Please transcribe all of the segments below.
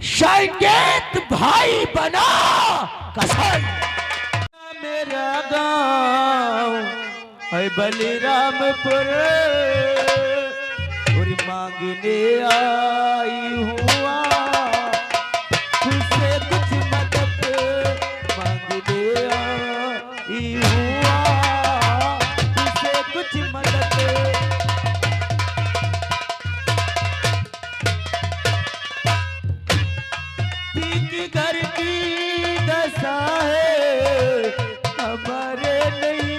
संकेत भाई बना कसम। मेरा गाँव है बलिरामपुर और मांगने आई हुआ तुझसे कुछ मदद मांगने आई हुआ तुझसे कुछ मदद। घर की दशा है हमारे नहीं।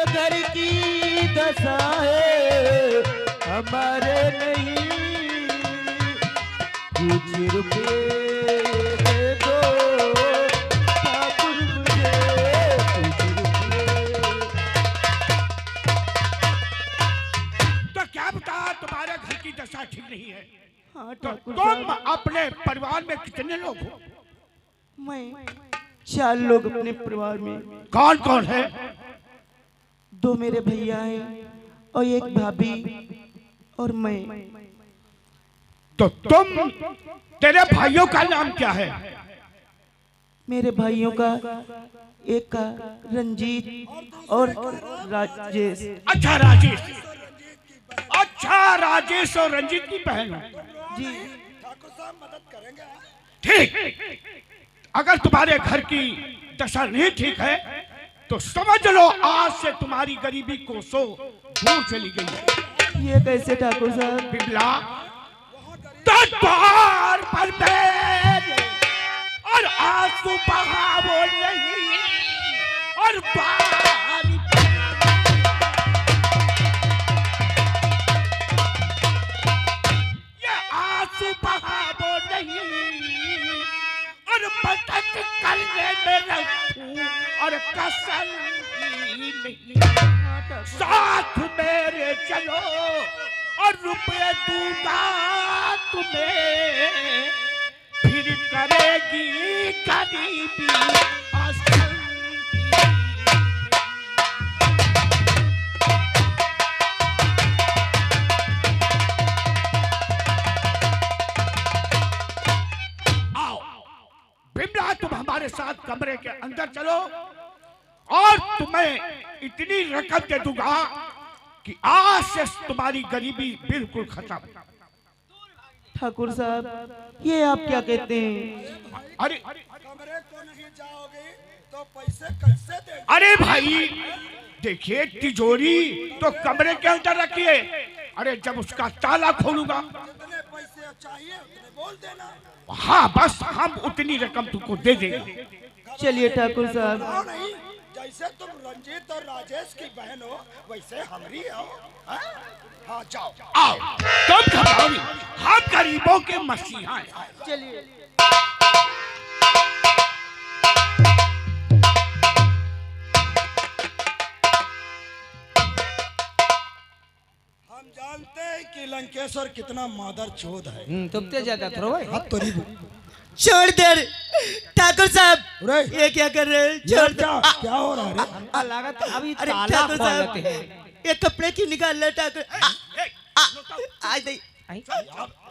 घर की दशा है हमारे नहीं। कुछ रुपए दे दो ठाकुर मुझे कुछ रुपए। क्या बता तुम्हारे घर की दशा ठीक नहीं है? हाँ, तो तुम अपने परिवार में कितने लोग हो? मैं 4 लोग अपने परिवार में। कौन कौन है? 2 मेरे भैया हैं और 1 भाभी और मैं। तो तुम तेरे भाइयों का नाम क्या है? मेरे भाइयों का एक का रंजीत और राजेश। अच्छा राजेश, अच्छा राजेश और रंजीत की बहन हो जी। ठाकुर साहब मदद करेंगे। ठीक। अगर तुम्हारे घर की दशा नहीं ठीक है तो समझ लो आज से तुम्हारी गरीबी कोसों दूर चली गई है। ये कैसे ठाकुर साहब? बिमला द्वार पर बैठ और आंसू बहावो नहीं और बारी ये आंसू बहावो नहीं और मदद करने में रखूं और कसर ही नहीं। साथ मेरे चलो और रुपये दूंगा तुम्हें फिर करेगी गरीबी आसान। आओ बिमला, तुम हमारे साथ कमरे के अंदर चलो और तुम्हें इतनी रकम दे दूंगा कि आज से तुम्हारी गरीबी बिल्कुल खत्म। ठाकुर साहब ये आप क्या कहते हैं? अरे कमरे को नहीं जाओगे तो पैसे कैसे दे? अरे भाई देखिए, तिजोरी तो कमरे के अंदर रखिए। अरे जब उसका ताला खोलूंगा कितने पैसे चाहिए उतने बोल देना। हाँ बस हम उतनी रकम तुमको दे देंगे। चलिए ठाकुर साहब। हाँ नहीं, जैसे तुम रंजीत और राजेश की बहन हो वैसे हमारी हो। हाँ जाओ आओ, तुम घबराओ नहीं, हम गरीबों के मसीहा हैं। चलिए। हम जानते हैं कि लंकेश्वर कितना मादर चोद है। तुम ते ज्यादा थोड़ा भाई। हाँ तो छोड़ दे ठाकुर साहब, अरे ये क्या कर रहे हैं? छोड़ दो। क्या हो रहा है? हमको लागत अभी अरे ताला ठाकुर साहब, खोलते हैं। ये कपड़े क्यों निकाल रहे ठाकुर? आज नहीं,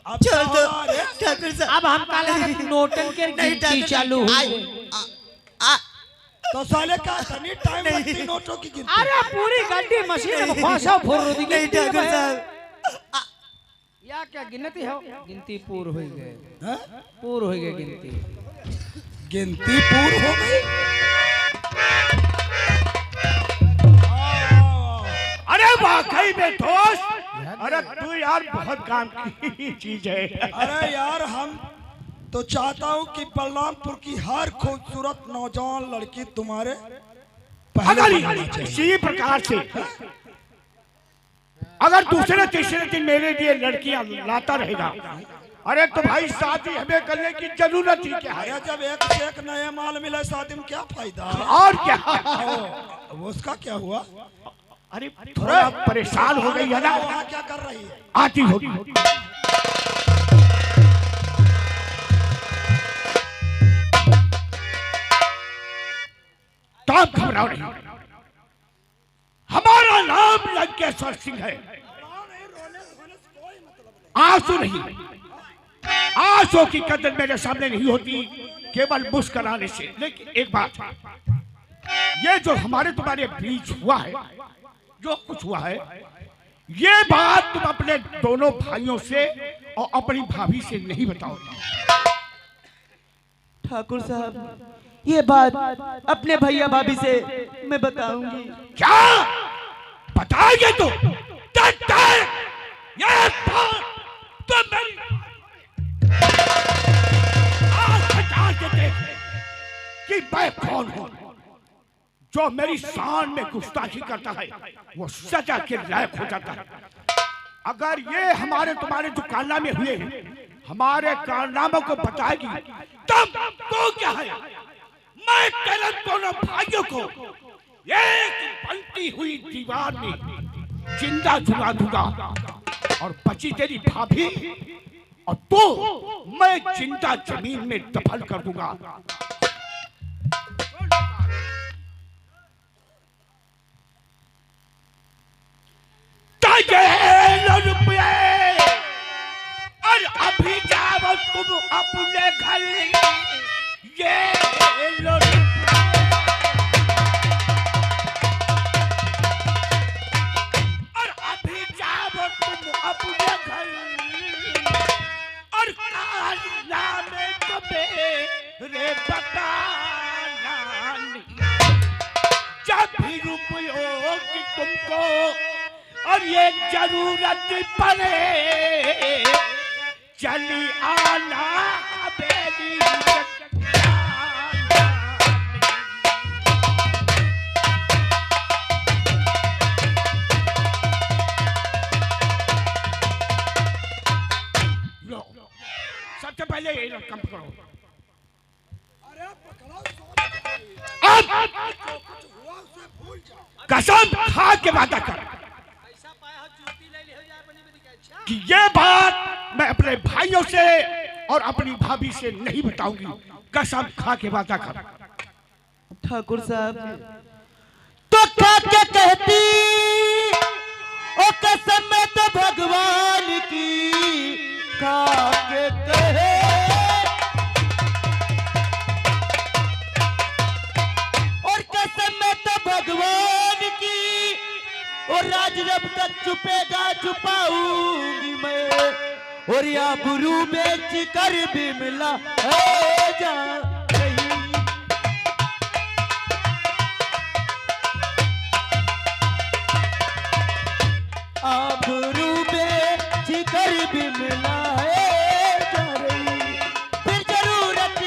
अब छोड़ क्या दो हो रहा है? ठाकुर साहब। अब हमका लागत नोटन के नहीं, गिनती ठाकुर चालू साहब, हुई। तो साले का तनी टाइम लगती नोटों की गिनती। अरे पूरी गड्डी मशीन में फंसा फुर दी नहीं ठाकुर साहब, या क्या गिनती हो? गिनती पूर्ण हो गए, हैं? पूर्ण हो गए गिनती। गिनती पूर्ण हो गई। अरे वाकई में दोस्त, अरे तू यार बहुत काम की चीज है। अरे यार हम तो चाहता हूँ कि बलरामपुर की हर खूबसूरत नौजवान लड़की तुम्हारे पहले बननी अगर चाहिए। इसी प्रकार से अगर दूसरे तीसरे दिन मेरे लिए लड़कियां लाता रहेगा, अरे तो भाई शादी हमें करने की जरूरत ही क्या है? अरे जब एक से एक नए माल मिले शादी में क्या फायदा? और क्या? वो उसका क्या हुआ? अरे थोड़ा परेशान हो गई है ना, वहाँ क्या कर रही है? आती होगी। तो आप घबराओ नहीं, हमारा नाम लंकेश्वर सिंह है। आंसू नहीं, आंसू की कदर मेरे सामने नहीं होती, केवल मुस्कुराने से। लेकिन एक बात, ये जो हमारे तुम्हारे बीच हुआ है, जो कुछ हुआ है, ये बात तुम अपने दोनों भाइयों से और अपनी भाभी से नहीं बताओगे। ठाकुर साहब, ये बात अपने भैया भाभी से मैं बताऊंगी। क्या बताएंगे तुम? ये बात तो मेरी आंख हटा के देख कि मैं कौन हूं। जो मेरी शान में गुस्ताखी करता है वो सजा के लायक हो जाता है। अगर ये हमारे तुम्हारे जो कारनामे हुए हैं, हमारे कारनामों को बताएगी तब तो क्या है, मैं तेरे दोनों भाइयों को एक बनती हुई दीवार में जिंदा झुला दूंगा, और बची तेरी भाभी और तू मैं जिंदा जमीन में दफन कर दूंगा। रुपये और अभी जाओ तुम अपने घर, ये लो और अभी जाओ तुम अपने घर, और काला में तुम्हें बताना जब भी रुपयों की तुमको और ये जरूरत पड़े, चली आना बेली। लो, सबसे पहले ये कम करो। अब कसम खा के वादा कर कि ये बात मैं अपने भाइयों से और अपनी भाभी से नहीं बताऊंगी। कसम खा के वादा कर। ठाकुर साहब, तो क्या क्या कहती ओ कसम में तो भगवान की खा के कहे, और कसम में तो भगवान की, और राज जब तक छुपेगा छुपाऊंगी मैं, और या बुरू बेच कर भी मिला है जा रही। आबरू बेच कर भी मिला है जा रही, फिर जरूरत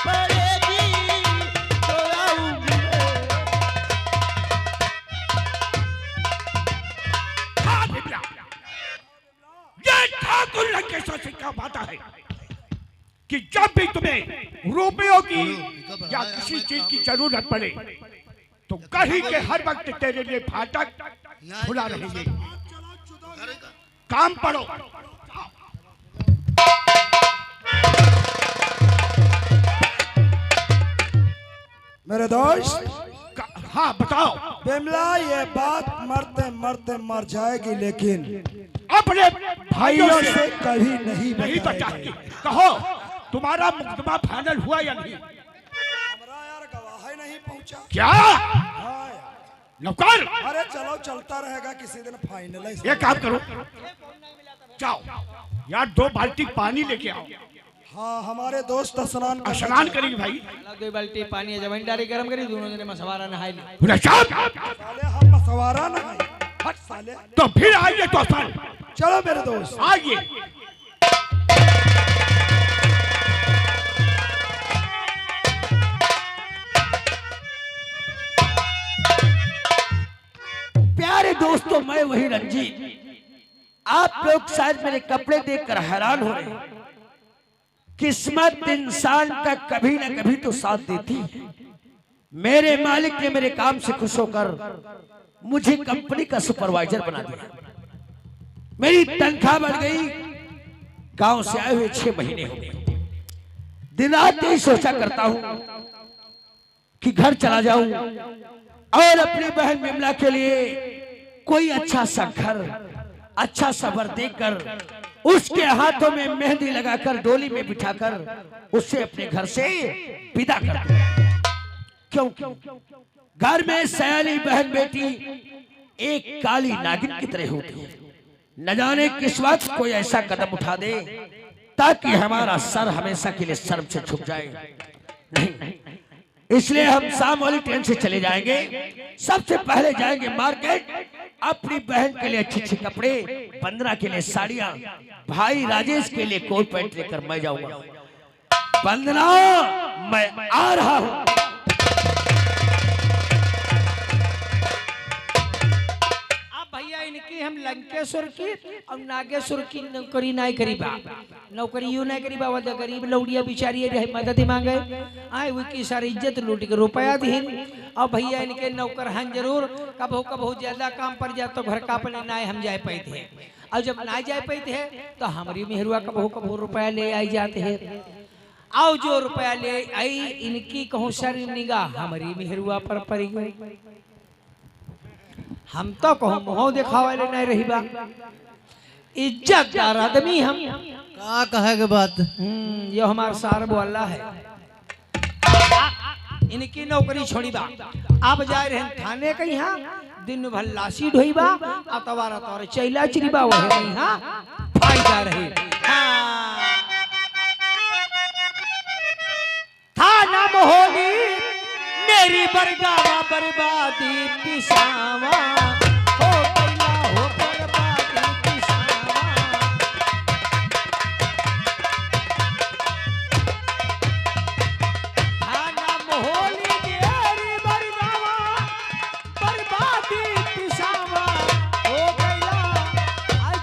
पड़ेगी तो आऊंगी मैं। ये ठाकुर लंकेश्वर सिंह का वादा है कि जब भी तुम्हें रुपयों की या किसी चीज की जरूरत पड़े तो कहीं के हर वक्त तेरे लिए फाटक खुला रहेंगे। काम पड़ो। मेरे दोस्त, हाँ बताओ। बिमला, ये बात मरते मरते मर जाएगी, लेकिन अपने भाइयों से कभी नहीं नहीं बताएगी। बताएगी। कहो तुम्हारा मुकदमा फाइनल हुआ या नहीं? हमारा यार गवाह नहीं पहुंचा। क्या हाँ यार। नौकर, अरे चलो, चलता रहेगा, किसी दिन फाइनल है। ये काम करो, जाओ यार 2 बाल्टी पानी लेके आओ। हाँ, हमारे दोस्त स्नान करेंगे भाई। 2 बाल्टी पानी है, जमीन डारी गरम करी, दोनों जने मसवारा नहाई ली। साले हम मसवारा ना खाए। हट साले। तो फिर आइए तो चलो मेरे दोस्त, आइए। प्यारे दोस्तों, मैं वही रंजीत। आप लोग शायद मेरे कपड़े देखकर हैरान हो रहे हैं। किस्मत इंसान का कभी ना कभी तो साथ देती है। मेरे मालिक ने मेरे काम से खुश होकर मुझे कंपनी का सुपरवाइजर बना दिया। मेरी तनख्वाह बढ़ गई। गांव से आए हुए 6 महीने हो गए। दिन रात यही सोचा करता हूं कि घर चला जाऊं और अपनी बहन विमला के लिए कोई अच्छा सा घर, अच्छा सा वर देकर उसके हाथों में मेहंदी लगाकर डोली में बिठाकर उसे अपने घर से विदा कर दूं। क्यों? घर में सयानी बहन बेटी एक काली नागिन की तरह होती है। न जाने किस वक्त कोई ऐसा कदम उठा दे ताकि हमारा सर हमेशा के लिए शर्म से झुक जाए। नहीं, इसलिए हम शाम वाली ट्रेन से चले जाएंगे। सबसे पहले जाएंगे मार्केट, अपनी बहन के लिए अच्छे अच्छे कपड़े, 15 के लिए साड़ियां, भाई राजेश के लिए कोट पैंट लेकर मैं जाऊंगा। वंदना, मैं आ रहा हूं। भैया इनकी हम लंकेश्वर की और नागेश्वर की नौकरी नहीं करीबा, नौकरी यूं नहीं करीबा। वो गरीब लौड़िया बिचारी रहे मदद मांगे, आए उनकी सारी इज्जत लूट के रुपया दी। और भैया इनके नौकर हैं जरूर, कबो कबो ज्यादा काम पर जाए तो घर का अपने नाय हम जाए पाते हैं, और जब ना जाए पाते हैं तो हमारी मेहरुआ कबो कबो रुपया ले आई जाते हैं। और जो रुपया ले आई इनकी कहूँ सारी निगाह हमारी मेहरुआ पर पड़ी गई। हम तो कहूँ मुँह दिखावा वाले नहीं रही बा, इज्जतदार आदमी हम का कहे के बात। ये हमारा सार बोला है। इनकी नौकरी छोड़ी बा, अब जाए रहे थाने के यहाँ, दिन भर लाशी ढोई बा, अतवार अतवार चैला चिरी बा, वही यहाँ फायदा रहे। थाना मोहनी मेरी बरगावा बर्बादी पिसावा, हो गया हो बर्बादी पिसावा। थाना मोहनी मेरी बरगावा बर्बादी पिसावा, हो गया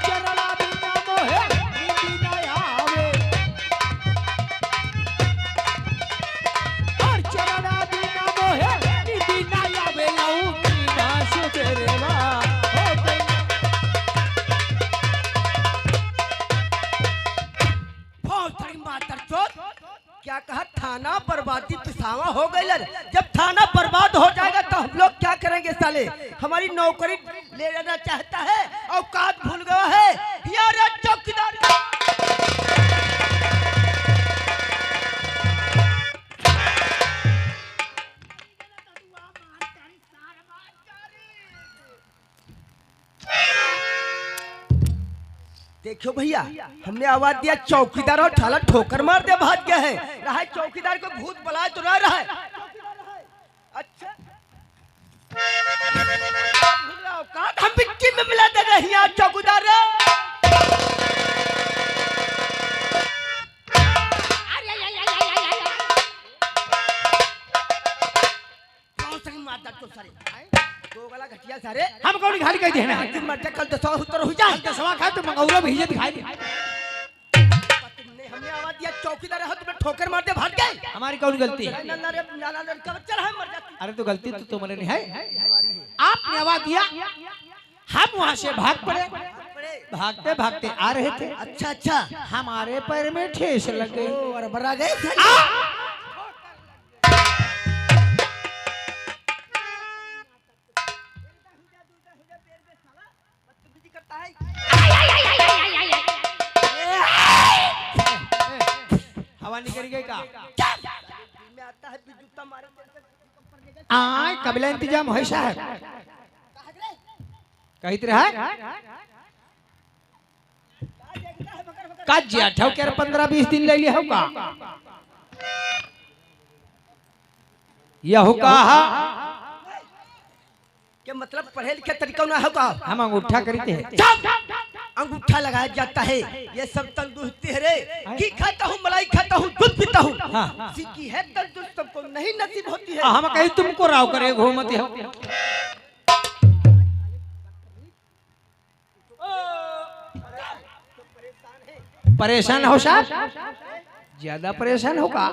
चरला बिना मोहे नींदी न आवे, और चरला बिना मोहे नींदी न आवे। लहू की नाश तेरेवा हो गई। क्या कहा? थाना बर्बादी पिसावा हो गई। जब थाना बर्बाद हो जाएगा तो हम लोग क्या करेंगे साले? हमारी नौकरी ले लेना चाहता है, औकात भूल गया है यार चौकीदार। देखो भैया, हमने आवाज दिया चौकीदार और ठाला ठोकर मार दे, भाग गया है। रहा है चौकीदार को भूत बुलाए तो रहा है। अच्छा औकात हम मिट्टी में मिला दे रहे हैं चौकीदार। सारे हम कौन घाटी कह देना कल तो सौ उत्तर हो जाए, तो सवा खा तो मंगौरा भेजे दिखाई दे। हमने आवाज दिया चौकीदार है, तुम्हें ठोकर मार दे, भाग गए। हमारी कौन गलती है? अरे तो गलती तो तुम्हारे नहीं है, आपने आवाज दिया, हम वहां से भाग पड़े, भागते भागते आ रहे थे। अच्छा अच्छा, हमारे पैर में ठेस लग गई और बरा गए। हवा निकल गई का? में आता है जूता मारे कबला इंतजाम है साहब, कही तरह है का जेठा के 15-20 दिन ले लिया होगा। यह कहा के मतलब पढ़े लिखे तरीका ना होगा। हम अंगूठा करते हैं, अंगूठा लगाया जाता है। ये सब तंदुरुस्ती है रे, घी खाता हूँ, मलाई खाता हूँ, दूध पीता हूँ। हाँ। सीखी है तंदुरुस्त सबको नहीं नसीब होती है। हम कहीं तुमको राव करे घूमते हो। परेशान हो साहब? ज्यादा परेशान होगा?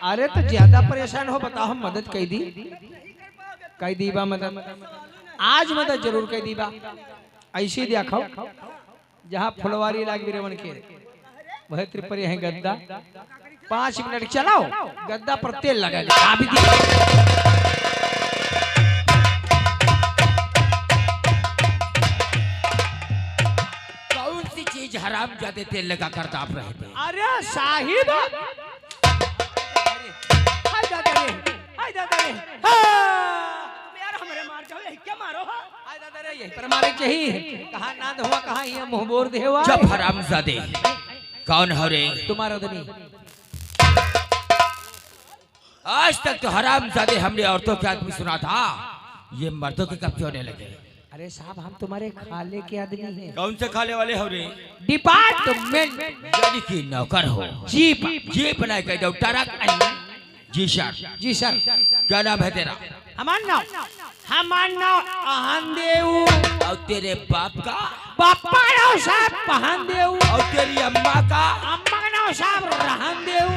अरे तो ज्यादा परेशान हो, बताओ हम मदद कह दी, कह दी बा मदद, आज मदद जरूर कह दी बा। ऐसी देखो जहाँ फुलवारी लाग बिरवन के वह त्रिपुरी है गद्दा, 5 मिनट चलाओ, गद्दा पर तेल लगा के अभी दी। कौन सी चीज हराम जाते तेल लगा कर दाप रहे थे? अरे साहिब, हाय दादा रे, हाय दादा रे, यार हमारे मार जाओ, यही क्या मारो हो? हाय दादा रे, यही पर मारे चाहिए। कहाँ नाद हुआ, कहाँ ये मुंह बोर दे हुआ। जब हराम जादे कौन हो रे? तुम्हारा आदमी। आज तक तो हराम जादे हमने औरतों के आदमी सुना था, ये मर्दों के कब होने लगे? अरे साहब, हम तुम्हारे खाले के आदमी हैं। कौन से खाने वाले हो रे? डिपार्टमेंट यानी कि नौकर हो। जीप। जीप बनाए गए डॉक्टर। जी सर। जी सर। क्या नाम है तेरा? हमार नाम अहनदेव। और तेरे बाप का? पापा नाम साहब पहनदेव। और तेरी अम्मा का? अम्मा का नाम साहब रहनदेव।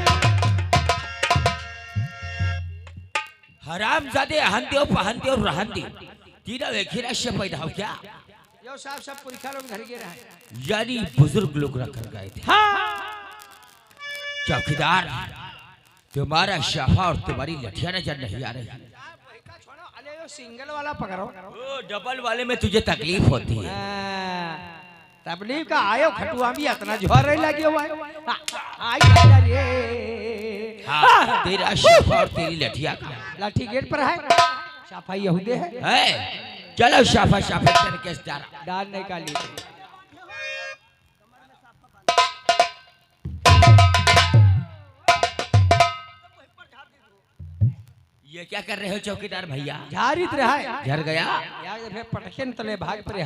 हराम जादे अहनदेव, पहनदेव, रहनदेव तीनों एक ही राशि से पैदा हो क्या? यो साहब सब पुरखा लोग घर के रहे। यानी बुजुर्ग लोग रख कर गए थे। हाँ। चौकीदार, तुम्हारा शाफा और तुम्हारी लठियां नजर नहीं आ रही। अरे यो सिंगल वाला पकड़ो। ओ, डबल वाले में तुझे तकलीफ होती है। तकलीफ का आयो खटुआ भी इतना झोर लगे हुआ है। आई दादा रे। हाँ, तेरा शाफा और तेरी लठिया का? लाठी गेट पर है। शाफा यहूदे है। चलो शाफा शाफा करके डाल निकाली। ये क्या कर रहे हो चौकीदार भैया? झारित रहा है। झर गया? यार फिर पटके तले भाग पर है।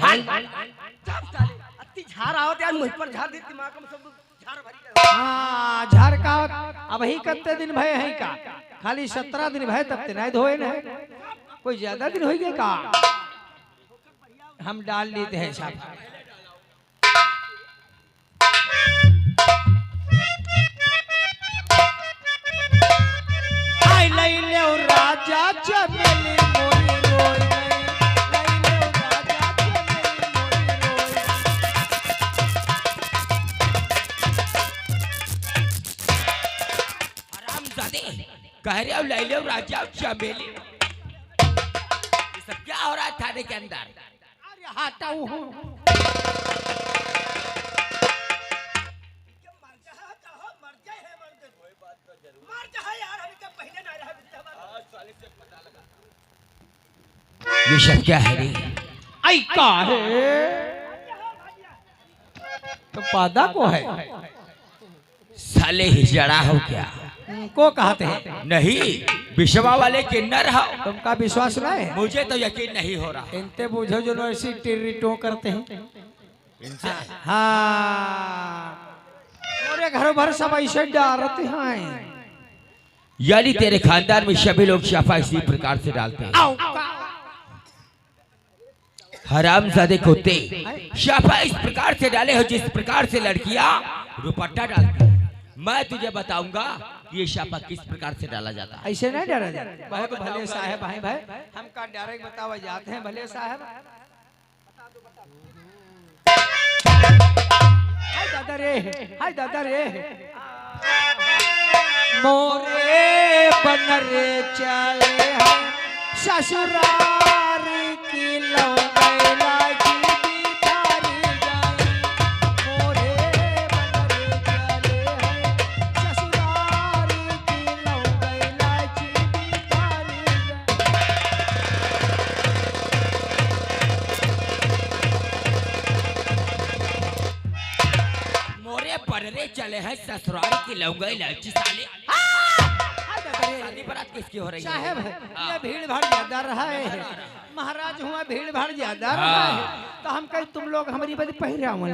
अति झार आवत यार, मुझ पर झार दी, दिमाग में सब झार भरी गए। हाँ, झार का अब ही कत्ते दिन भय है का? खाली 17 दिन भय तब ते नहीं धोए न। कोई ज्यादा दिन हो गए का? हम डाल लेते हैं साहब। आई लई ले राजा चमेली मोरी रोई, लई ले राजा चमेली मोरी रोई। हरामजादे कह रहे हो ले लो राजा चमेली। ये सब क्या हो रहा है थाने के अंदर? अरे हटाऊ हूँ। ये सब क्या है रे? आई का है तो पादा को है। साले हिजड़ा हो क्या? को कहते हैं। नहीं, विश्वा वाले किन्नर हो। तुमका विश्वास नहीं है? मुझे तो यकीन नहीं हो रहा। इनते बुझो जो ऐसी टिर्रिटो करते हैं। इनसे हाँ, मेरे घर भर सब ऐसे डालते हैं। यानी तेरे खानदान में सभी लोग शफा इसी प्रकार से डालते हैं। आओ का। हरामजादे कुत्ते, शफा इस प्रकार से डाले हो जिस प्रकार से लड़कियां दुपट्टा डालती हैं। मैं तुझे बताऊंगा ये शफा किस प्रकार से डाला जाता है। ऐसे नहीं डरा जाता। बहुत भले साहब भाई भाई, हम का डायरेक्ट बतावा जाते हैं। भले साहब, हाय दादा रे, हाय दादा रे। मोरे बनरे चले हैं ससुराल की लौंगैला की बितारी जाए। मोरे बनरे चले हैं ससुराल की लौंगैला की बितारी जाए। मोरे पररे चले हैं ससुराल की लौंगई इलायची साले। शादी बारात किसकी हो रही है? साहब, ये भीड़ भाड़ ज्यादा रहा है। महाराज हुआ भीड़ भाड़ ज्यादा रहा है तो हम कहीं तुम लोग हमारी बदी पहरावन।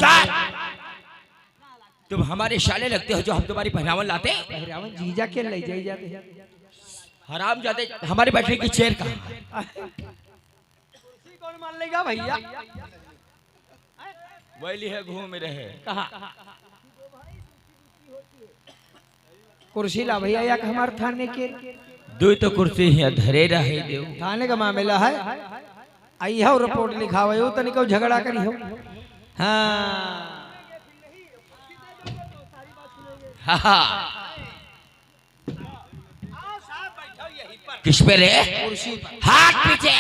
तुम हमारे शाले लगते हो जो हम तुम्हारी पहनावन लाते। पहरावन जीजा के ले जाई जाते। हराम जाते हमारे बैठने की चेयर का कौन मान लेगा भैया? वैली है घूम रहे। कहा कुर्सी ला भैया या हमारे थाने के दो तो कुर्सी ही धरे रहे देव। थाने का मामला है। आई हो रिपोर्ट लिखावे हो तनिक झगड़ा करी हो। हाँ, किस पे रे? कुर्सी पर। हाथ पीछे।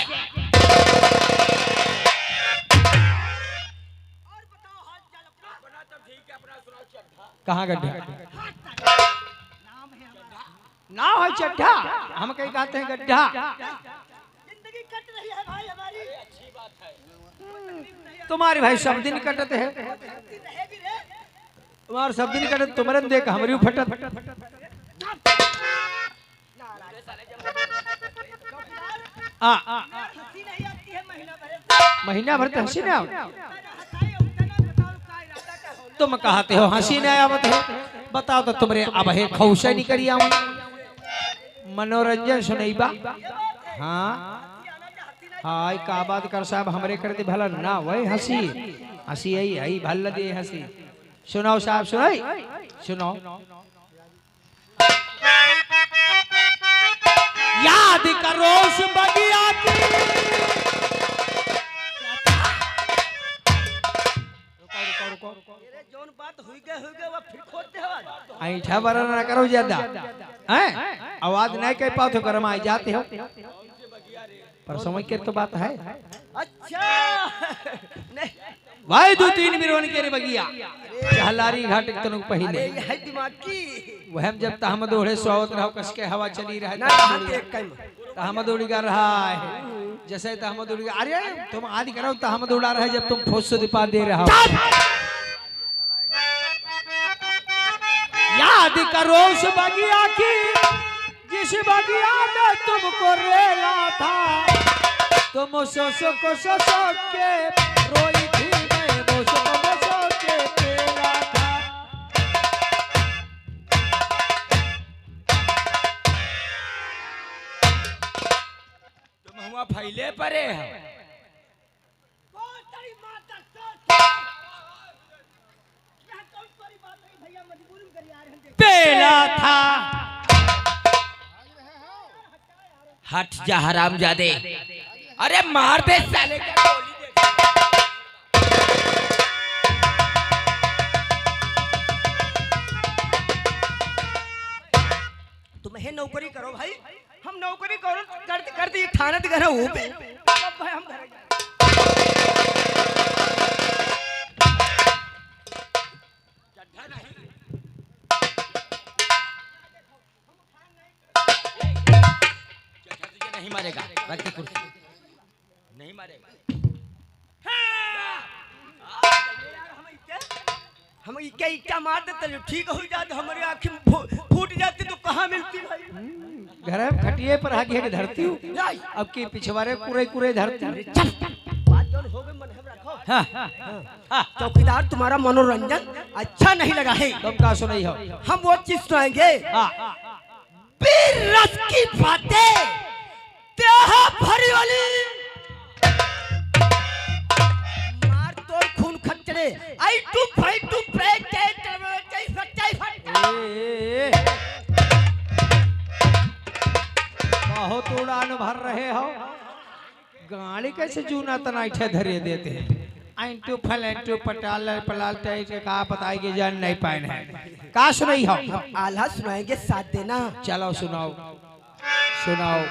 कहाँ गड्ढा? नाव है चड्ढा, हम कहीं कहते हैं गड्ढा। जिंदगी कट रही है भाई हमारी। तुम्हारे भाई सब दिन कटते हैं, रहेगी रे। तुम्हारे सब दिन कटते, तुम्हारे देख हमारी फटत। हंसी नहीं आती है महीना भर। महीना भर तो हंसी नहीं आवत। हंसाई उतना बताओ का इरादा क्या होना। तुम कहते हो हंसी नहीं आवत है, बताओ तो तुम्हारे अब है खौशा नहीं करी आऊं, मनोरंजन सुनैबा। हाँ हाय का बात कर साहब, हमरे करते भला ना वही हंसी हंसी आई आई भल दे हंसी। सुनाओ साहब, सुनाई सुनाओ। याद करो उस बगिया की। मेरे जोन बात हुई गए वो फिर खोदते हो। ऐठा बरा ना करो ज्यादा, हैं आवाज नहीं कह पाओ तो गरम आ जाते हो, पर समझ के तो बात है। अच्छा नहीं भाई 2-3 मिरोन के रे बगिया चहलारी घाट के तनुक अरे पहले ये है दिमाग की। वह जब तहमद ओढ़े सोवत रहो कस के हवा चली रहा ना हाथ एक कम। तहमद उड़ी कर रहा है, जैसे तहमद उड़ी, अरे तुम आदि करो तहमद उड़ा रहा है जब तुम फौज से दिपा दे रहा हो। याद करो उस बगिया की जिस बगिया में तुमको रेला था, तुम सोसो को सोसो के रोई थी, मैं मोसो को मोसो के पेला था। तुम हुआ फैले परे हो। पेला था। हट जा हरामजादे। अरे मार दे साले का गोली दे। तुम्हें नौकरी करो भाई, हम नौकरी करो करती थाना ते घर हूं पे। अब भाई हम घर तुझे नहीं मारेगा, रख दे कुर्सी। नहीं मारेगा। हम क्या इट्टा मार देते जो ठीक हो जाते, हमारी आंखें फूट जाती तो कहाँ मिलती भाई। घर में खटिए पर आगे के धरती हूँ, अब की पिछवाड़े कुरे कुरे धरती हूँ। बात जो हो गई मन हम रखो। हाँ, चौकीदार तुम्हारा मनोरंजन अच्छा नहीं लगा है, तुम का सुनाई हो। हम वो चीज सुनाएंगे। हाँ, पीर रस की बातें त्याहा भरी वाली, मार तोड़ खून खच्चरे, आई टू फाइट टू ब्रेक बहुत उड़ान भर रहे हो, गाड़ी कैसे जूना तनाइठे धरे देते हैं। एंटू फल एंटू पटाल पलाल टाइट का बताएंगे जान नहीं पाए हैं। का सुनाई हो। आल्हा सुनाएंगे, साथ देना। चलो सुनाओ सुनाओ।